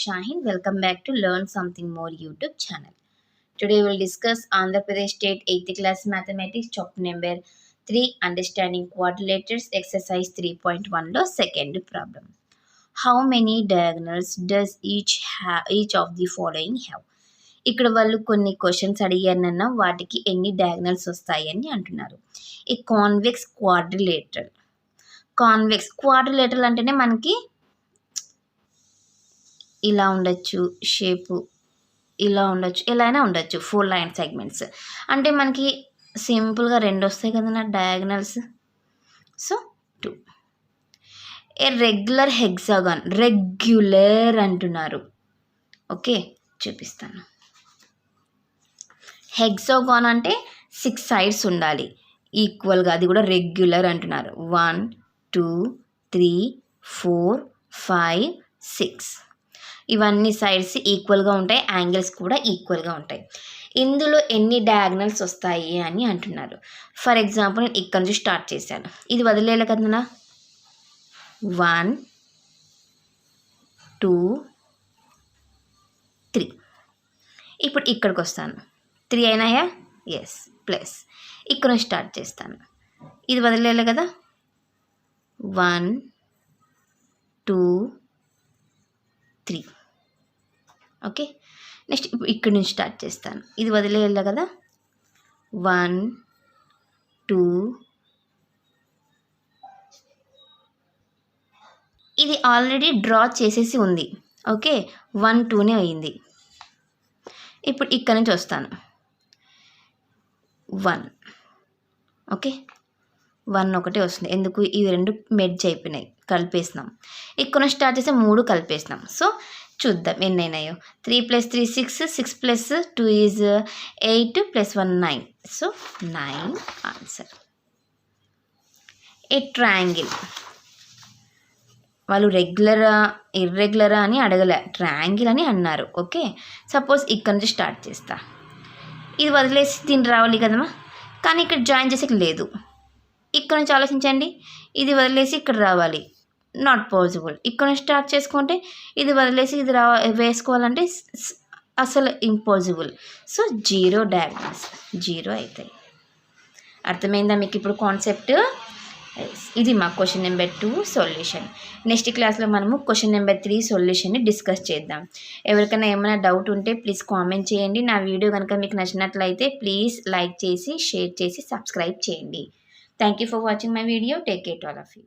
Shahin. Welcome back to Learn Something More YouTube channel. Today we'll discuss Andhra Pradesh State 8th class mathematics chapter number 3 understanding quadrilaters exercise 3.1 లో second problem. How many diagonals does each of the following have? ఇక్కడ వాళ్ళు కొన్ని questions అడిగారన్న వాటికి ఎన్ని diagonals వస్తాయని అంటున్నారు. ఈ convex quadrilateral అంటేనే మనకి ఇలా ఉండొచ్చు, షేపు ఇలా ఉండొచ్చు, ఎలా అయినా ఉండొచ్చు. 4 లైన్ సెగ్మెంట్స్ అంటే మనకి సింపుల్గా 2 వస్తాయి కదా డయాగనల్స్. సో 2. ఏ రెగ్యులర్ హెక్సాగాన్, రెగ్యులర్ అంటున్నారు. ఓకే, చూపిస్తాను. హెక్సాగాన్ అంటే 6 సైడ్స్ ఉండాలి ఈక్వల్గా, అది కూడా రెగ్యులర్ అంటున్నారు. 1 2 3 4 5 6 ఇవన్నీ సైడ్స్ ఈక్వల్గా ఉంటాయి, యాంగిల్స్ కూడా ఈక్వల్గా ఉంటాయి. ఇందులో ఎన్ని డయాగనల్స్ వస్తాయి అని అంటున్నారు. ఫర్ ఎగ్జాంపుల్ నేను ఇక్కడ నుంచి స్టార్ట్ చేశాను, ఇది వదిలేయాలి కదా. 1 2 3 ఇప్పుడు ఇక్కడికి వస్తాను. 3 అయినాయా? ఎస్. ప్లస్ ఇక్కడ నుంచి స్టార్ట్ చేస్తాను, ఇది వదిలేయాలి కదా. 1 2 3 ఓకే. నెక్స్ట్ ఇక్కడ నుంచి స్టార్ట్ చేస్తాను, ఇది వదిలేయాలి కదా. 1 2 ఇది ఆల్రెడీ డ్రా చేసేసి ఉంది. ఓకే, 1 2నే అయింది. ఇప్పుడు ఇక్కడ నుంచి వస్తాను. 1 ఓకే, 1 ఒకటే వస్తుంది. ఎందుకు? ఇవి 2 మెర్జ్ అయిపోయినాయి, కలిపేసినాం. ఇక్కడ నుంచి స్టార్ట్ చేసి 3 కలిపేసినాం. సో చూద్దాం ఎన్ని అయినాయో. 3 + 3 6, 6 + 2 is 8 + 1 9. So 9 answer. A triangle, వాళ్ళు రెగ్యులరా ఇర్రెగ్యులరా అని అడగలే, ట్రయాంగిల్ అని అన్నారు. ఓకే, సపోజ్ ఇక్కడ నుంచి స్టార్ట్ చేస్తా, ఇది వదిలేసి దీన్ని రావాలి కదమ్మా, కానీ ఇక్కడ జాయిన్ చేసేకి లేదు. ఇక్కడ నుంచి ఆలోచించండి, ఇది వదిలేసి ఇక్కడ రావాలి, నాట్ పాసిబుల్. ఇక్కడ నుంచి స్టార్ట్ చేసుకుంటే ఇది వదిలేసి ఇది వేసుకోవాలంటే అసలు ఇంపాసిబుల్. సో 0 డయాగ్నల్స్, 0 అవుతాయి. అర్థమైందా మీకు ఇప్పుడు కాన్సెప్ట్? ఇది మా క్వశ్చన్ నెంబర్ 2 సొల్యూషన్. నెక్స్ట్ క్లాస్లో మనము క్వశ్చన్ నెంబర్ 3 సొల్యూషన్ని డిస్కస్ చేద్దాం. ఎవరికైనా ఏమైనా డౌట్ ఉంటే ప్లీజ్ కామెంట్ చేయండి. నా వీడియో కనుక మీకు నచ్చినట్లయితే ప్లీజ్ లైక్ చేసి, షేర్ చేసి, సబ్స్క్రైబ్ చేయండి. Thank you for watching my video. Take care to all of you.